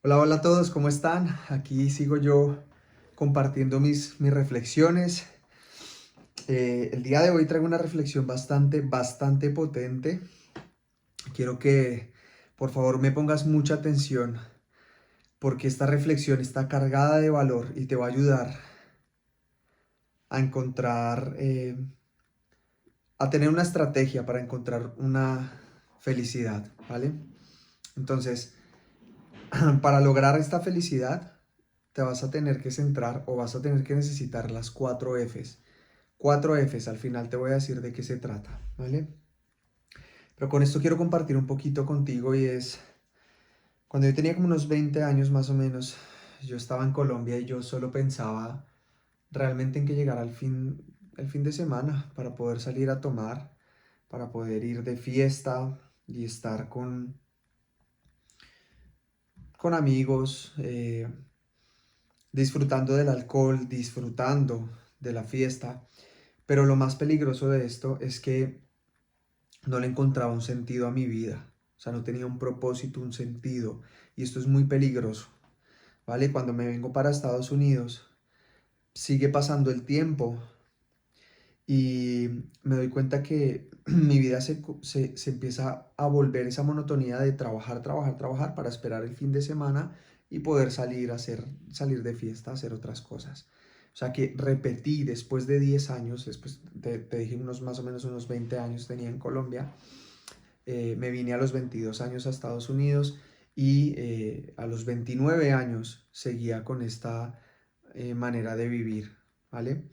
Hola, hola a todos, ¿cómo están? Aquí sigo yo compartiendo mis reflexiones. El día de hoy traigo una reflexión bastante potente. Quiero que por favor me pongas mucha atención porque esta reflexión está cargada de valor y te va a ayudar a encontrar, a tener una estrategia para encontrar una felicidad, ¿vale? Entonces, para lograr esta felicidad, te vas a tener que centrar o vas a tener que necesitar las 4 Fs. 4 Fs, al final te voy a decir de qué se trata, ¿vale? Pero con esto quiero compartir un poquito contigo y es, cuando yo tenía como unos 20 años más o menos, yo estaba en Colombia y yo solo pensaba realmente en que llegara el fin de semana para poder salir a tomar, para poder ir de fiesta y estar con amigos, disfrutando del alcohol, disfrutando de la fiesta. Pero lo más peligroso de esto es que no le encontraba un sentido a mi vida. O sea, no tenía un propósito, un sentido. Y esto es muy peligroso, ¿vale? Cuando me vengo para Estados Unidos, sigue pasando el tiempo y me doy cuenta que mi vida se empieza a volver esa monotonía de trabajar, trabajar, trabajar para esperar el fin de semana y poder salir de fiesta, hacer otras cosas. O sea que repetí después de 10 años, después te dije más o menos unos 20 años tenía en Colombia. Me vine a los 22 años a Estados Unidos y a los 29 años seguía con esta manera de vivir, ¿vale?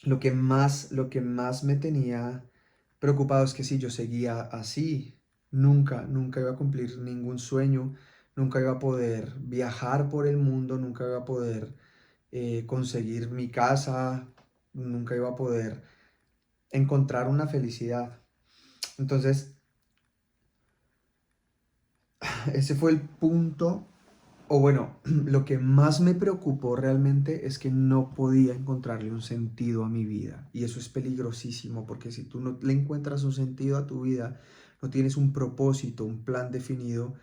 Lo que más me tenía preocupado es que si yo seguía así, nunca iba a cumplir ningún sueño, nunca iba a poder viajar por el mundo, nunca iba a poder conseguir mi casa, nunca iba a poder encontrar una felicidad. Entonces, ese fue el punto, o bueno, lo que más me preocupó realmente es que no podía encontrarle un sentido a mi vida. Y eso es peligrosísimo, porque si tú no le encuentras un sentido a tu vida, no tienes un propósito, un plan definido,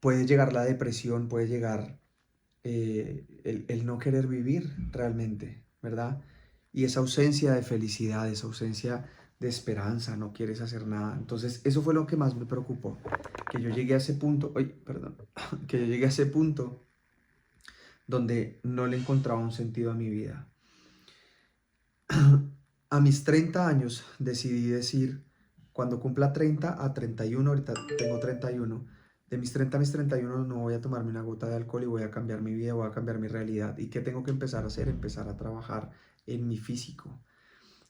puede llegar la depresión, puede llegar el no querer vivir realmente, ¿verdad? Y esa ausencia de felicidad, esa ausencia de esperanza, no quieres hacer nada. Entonces, eso fue lo que más me preocupó, que yo llegué a ese punto, ay, perdón, que yo llegué a ese punto donde no le encontraba un sentido a mi vida. A mis 30 años decidí decir, cuando cumpla 30 a 31, ahorita tengo 31, de mis 30 a mis 31 no voy a tomarme una gota de alcohol y voy a cambiar mi vida, voy a cambiar mi realidad. ¿Y qué tengo que empezar a hacer? Empezar a trabajar en mi físico.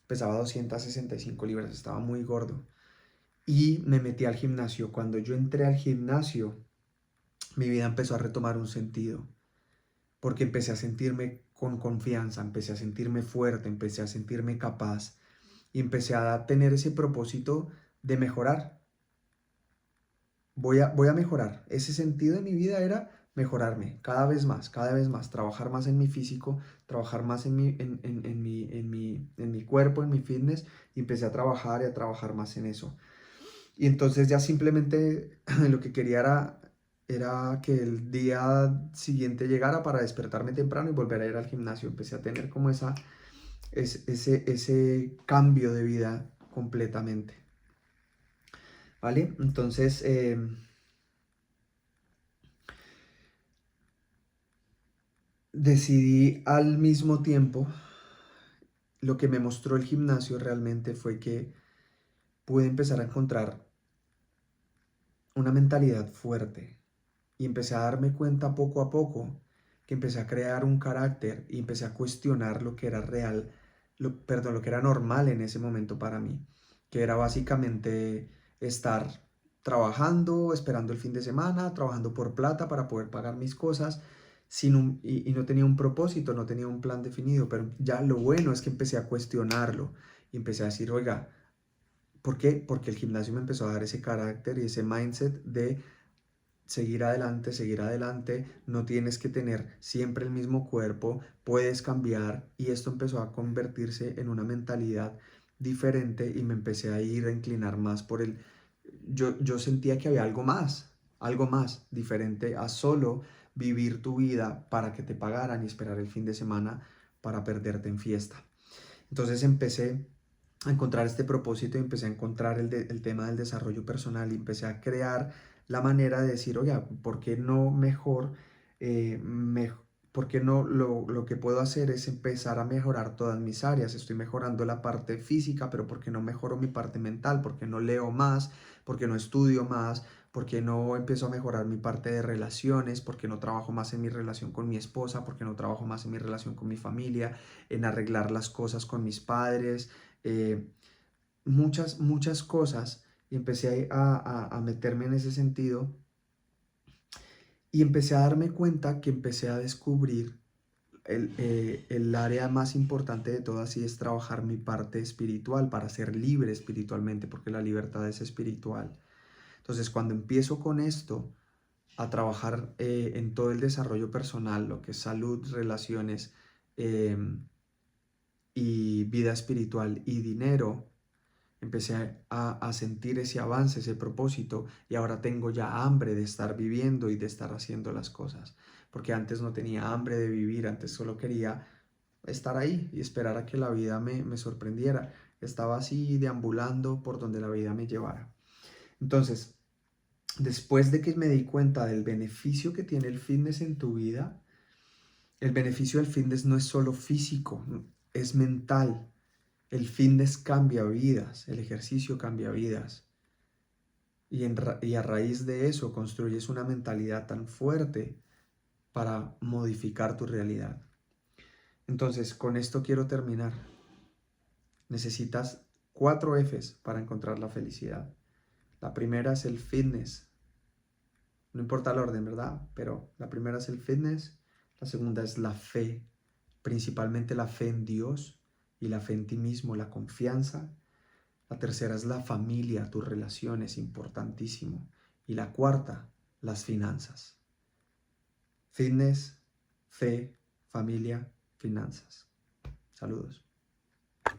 Pesaba 265 libras, estaba muy gordo. Y me metí al gimnasio. Cuando yo entré al gimnasio, mi vida empezó a retomar un sentido, porque empecé a sentirme con confianza, empecé a sentirme fuerte, empecé a sentirme capaz y empecé a tener ese propósito de mejorar. Voy a mejorar. Ese sentido de mi vida era mejorarme cada vez más, trabajar más en mi físico, trabajar más en mi cuerpo, en mi fitness, y empecé a trabajar y a trabajar más en eso. Y entonces ya simplemente lo que quería era que el día siguiente llegara para despertarme temprano y volver a ir al gimnasio. Empecé a tener como ese cambio de vida completamente, ¿vale? Entonces, decidí al mismo tiempo, lo que me mostró el gimnasio realmente fue que pude empezar a encontrar una mentalidad fuerte y empecé a darme cuenta poco a poco que empecé a crear un carácter y empecé a cuestionar lo que era real, perdón, lo que era normal en ese momento para mí, que era básicamente estar trabajando, esperando el fin de semana, trabajando por plata para poder pagar mis cosas, y no tenía un propósito, no tenía un plan definido, pero ya lo bueno es que empecé a cuestionarlo y empecé a decir, oiga, ¿por qué? Porque el gimnasio me empezó a dar ese carácter y ese mindset de seguir adelante, no tienes que tener siempre el mismo cuerpo, puedes cambiar, y esto empezó a convertirse en una mentalidad diferente y me empecé a ir a inclinar más por yo sentía que había algo más, algo más diferente a solo vivir tu vida para que te pagaran y esperar el fin de semana para perderte en fiesta. Entonces empecé a encontrar este propósito y empecé a encontrar el tema del desarrollo personal y empecé a crear la manera de decir, oye, ¿por qué no mejor, por qué no lo que puedo hacer es empezar a mejorar todas mis áreas? Estoy mejorando la parte física, pero ¿por qué no mejoro mi parte mental? ¿Por qué no leo más? ¿Por qué no estudio más? ¿Por qué no empiezo a mejorar mi parte de relaciones? ¿Por qué no trabajo más en mi relación con mi esposa? ¿Por qué no trabajo más en mi relación con mi familia? En arreglar las cosas con mis padres, muchas cosas, y empecé a meterme en ese sentido y empecé a darme cuenta que empecé a descubrir el área más importante de todas y es trabajar mi parte espiritual para ser libre espiritualmente, porque la libertad es espiritual. Entonces, cuando empiezo con esto, a trabajar en todo el desarrollo personal, lo que es salud, relaciones y vida espiritual y dinero, empecé a sentir ese avance, ese propósito, y ahora tengo ya hambre de estar viviendo y de estar haciendo las cosas, porque antes no tenía hambre de vivir, antes solo quería estar ahí y esperar a que la vida me sorprendiera. Estaba así deambulando por donde la vida me llevara. Entonces, después de que me di cuenta del beneficio que tiene el fitness en tu vida, el beneficio del fitness no es solo físico, es mental. El fitness cambia vidas, el ejercicio cambia vidas. Y a raíz de eso construyes una mentalidad tan fuerte para modificar tu realidad. Entonces, con esto quiero terminar. Necesitas 4 Fs para encontrar la felicidad. La primera es el fitness. No importa el orden, ¿verdad? Pero la primera es el fitness. La segunda es la fe, principalmente la fe en Dios y la fe en ti mismo, la confianza. La tercera es la familia, tus relaciones, importantísimo. Y la cuarta, las finanzas. Fitness, fe, familia, finanzas. Saludos.